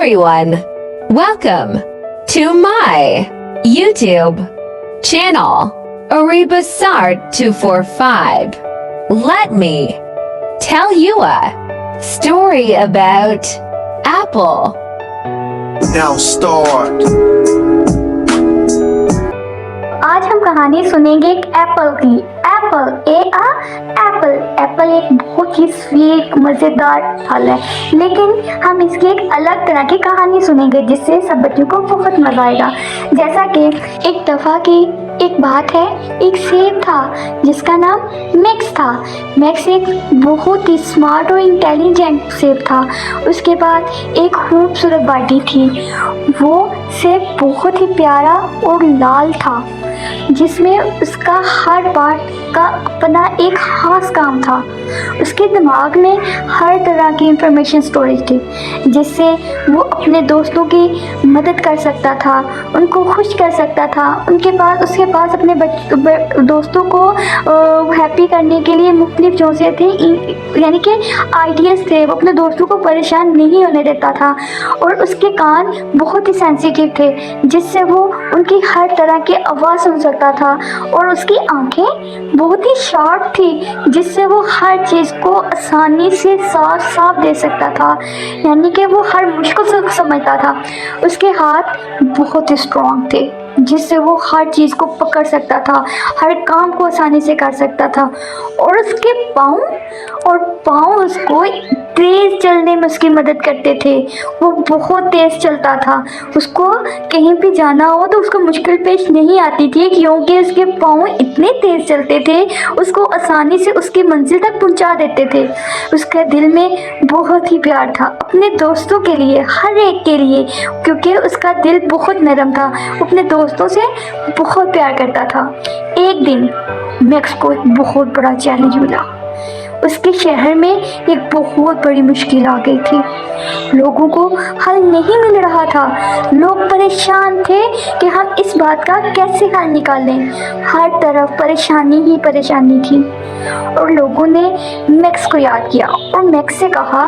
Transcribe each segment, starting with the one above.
everyone! Welcome to my YouTube channel, Aribasart245. Let me tell you a story about Apple. Now start. आज हम कहानी सुनेंगे एक Apple की। एप्पल एक बहुत ही स्वीट मज़ेदार फल है, लेकिन हम इसकी एक अलग तरह की कहानी सुनेंगे जिससे सब बच्चों को बहुत मज़ा आएगा। जैसा कि एक दफ़ा की एक बात है, एक सेब था जिसका नाम मैक्स था। मैक्स एक बहुत ही स्मार्ट और इंटेलिजेंट सेब था। उसके बाद एक खूबसूरत बाटी थी। वो सेब बहुत ही प्यारा और लाल था, जिसमें उसका हर पार्ट का अपना एक खास काम था। उसके दिमाग में हर तरह की इंफॉर्मेशन स्टोरेज थी, जिससे वो अपने दोस्तों की मदद कर सकता था, उनको खुश कर सकता था। उसके पास अपने दोस्तों को हैप्पी करने के लिए मुख्तलिफ चीज़ें थी, यानी कि आइडियाज़ थे। वो अपने दोस्तों को परेशान नहीं होने देता था, और उसके कान बहुत ही सेंसिटिव थे, जिससे वो उनकी हर तरह की आवाज़ सुन सकता था। और उसकी आंखें बहुत ही शार्प थी, जिससे वो हर चीज़ को आसानी से साफ दे सकता था, यानी कि वो हर मुश्किल से समझता था। उसके हाथ बहुत ही स्ट्रॉन्ग थे, जिससे वो हर चीज़ को पकड़ सकता था, हर काम को आसानी से कर सकता था। और उसके पाँव उसको तेज़ चलने में उसकी मदद करते थे। वो बहुत तेज़ चलता था। उसको कहीं भी जाना हो तो उसको मुश्किल पेश नहीं आती थी, क्योंकि उसके पाँव इतने तेज़ चलते थे, उसको आसानी से उसकी मंजिल तक पहुंचा देते थे। उसके दिल में बहुत ही प्यार था अपने दोस्तों के लिए, हर एक के लिए, क्योंकि उसका दिल बहुत नरम था। अपने दोस्तों से बहुत प्यार करता था। एक दिन मैक्स को एक बहुत बड़ा चैलेंज मिला। उसके शहर में एक बहुत बड़ी मुश्किल आ गई थी। लोगों को हल नहीं मिल रहा था। लोग परेशान थे कि हम इस बात का कैसे हल निकालें। हर तरफ परेशानी ही परेशानी थी, और लोगों ने मैक्स को याद किया और मैक्स से कहा,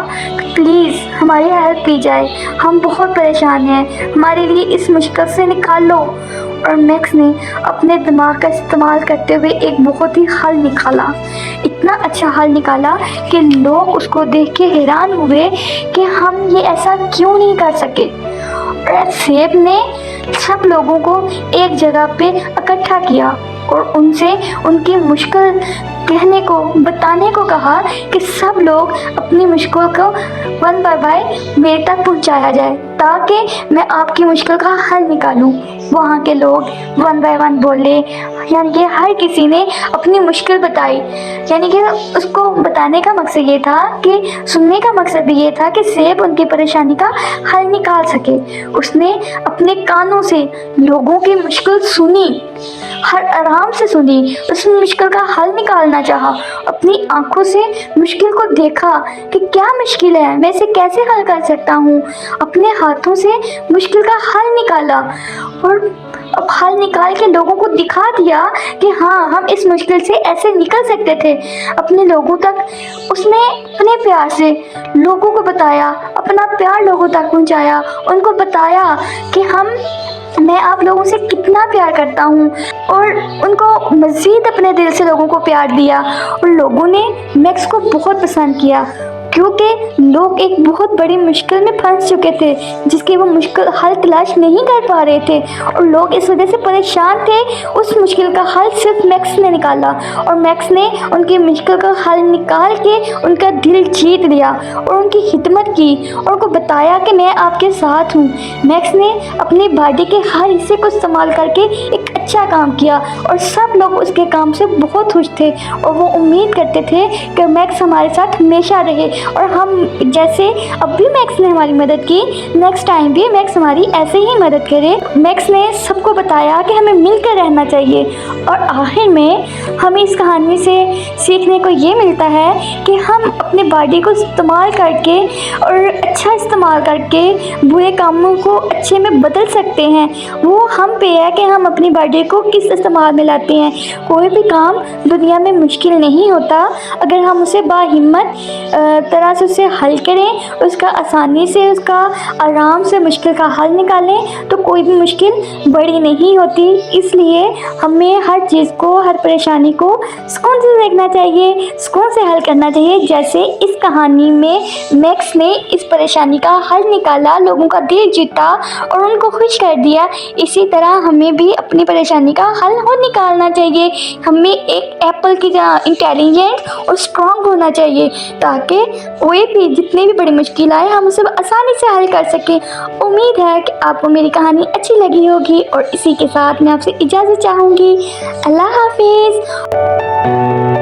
प्लीज़ हमारी हेल्प की जाए, हम बहुत परेशान हैं, हमारे लिए इस मुश्किल से निकाल लो। और मैक्स ने अपने दिमाग का इस्तेमाल करते हुए एक बहुत ही हल निकाला। इतना अच्छा हल निकाला कि लोग उसको देख के हैरान हुए कि हम ये ऐसा क्यों नहीं कर सके। और सेब ने सब लोगों को एक जगह पे इकट्ठा किया और उनसे उनकी मुश्किल बताने को कहा कि सब लोग अपनी मुश्किल को वन बाय मेरे तक पहुंचाया जाए, ताकि मैं आपकी मुश्किल का हल निकालूं। वहाँ के लोग वन बाय वन बोले, यानी कि हर किसी ने अपनी मुश्किल बताई। यानी कि उसको बताने का मकसद ये था कि सुनने का मकसद भी ये था कि सेब उनकी परेशानी का हल निकाल सके। उसने अपने कानों से लोगों की मुश्किल सुनी, हर आराम से सुनी। उसने मुश्किल का हल निकालना चाहा। अपनी आंखों से मुश्किल को देखा कि क्या मुश्किल है, मैं इसे कैसे हल कर सकता हूँ। अपने हाथों से मुश्किल का हल निकाला और अब हल निकाल के लोगों को दिखा दिया कि हाँ, हम इस मुश्किल से ऐसे निकल सकते थे। अपने लोगों तक उसने अपने प्यार से लोगों को बताया, अपना प्यार लोगों तक पहुँचाया। उनको बताया कि मैं आप लोगों से कितना प्यार करता हूँ, और उनको मज़ीद अपने दिल से लोगों को प्यार दिया। और लोगों ने मैक्स को बहुत पसंद किया, क्योंकि लोग एक बहुत बड़ी मुश्किल में फंस चुके थे, जिसकी वो मुश्किल हल तलाश नहीं कर पा रहे थे, और लोग इस वजह से परेशान थे। उस मुश्किल का हल सिर्फ मैक्स ने निकाला, और मैक्स ने उनकी मुश्किल का हल निकाल के उनका दिल जीत लिया और उनकी खिदमत की, और उनको बताया कि मैं आपके साथ हूँ। मैक्स ने अपनी बॉडी के हर हिस्से को इस्तेमाल करके एक अच्छा काम किया, और सब लोग उसके काम से बहुत खुश थे, और वो उम्मीद करते थे कि मैक्स हमारे साथ हमेशा रहे, और हम जैसे अब भी मैक्स ने हमारी मदद की, नेक्स्ट टाइम भी मैक्स हमारी ऐसे ही मदद करे। मैक्स ने सबको बताया कि हमें मिलकर रहना चाहिए। और आखिर में हमें इस कहानी से सीखने को ये मिलता है कि हम अपनी बॉडी को इस्तेमाल करके और अच्छा इस्तेमाल करके बुरे कामों को अच्छे में बदल सकते हैं। वो हम पे है कि हम अपनी बॉडी فائدے کو کس استعمال میں لاتے ہیں۔ کوئی بھی کام دنیا میں مشکل نہیں ہوتا، اگر ہم اسے باہمت طرح سے اسے حل کریں، اس کا آسانی سے، اس کا آرام سے مشکل کا حل نکالیں، تو کوئی بھی مشکل بڑی نہیں ہوتی۔ اس لیے ہمیں ہر چیز کو، ہر پریشانی کو سکون سے دیکھنا چاہیے، سکون سے حل کرنا چاہیے۔ جیسے اس کہانی میں میکس نے اس پریشانی کا حل نکالا، لوگوں کا دل جیتا اور ان کو خوش کر دیا، اسی طرح ہمیں بھی اپنی پریشانی کا حل نکالنا چاہیے۔ ہمیں ایک ایپل کی طرح انٹیلیجنٹ اور اسٹرانگ ہونا چاہیے، تاکہ کوئی بھی جتنی بھی بڑی مشکل آئے ہم اسے آسانی سے حل کر سکیں۔ امید ہے کہ آپ کو میری کہانی اچھی لگی ہوگی، اور اسی کے ساتھ میں آپ سے اجازت چاہوں گی۔ اللہ حافظ۔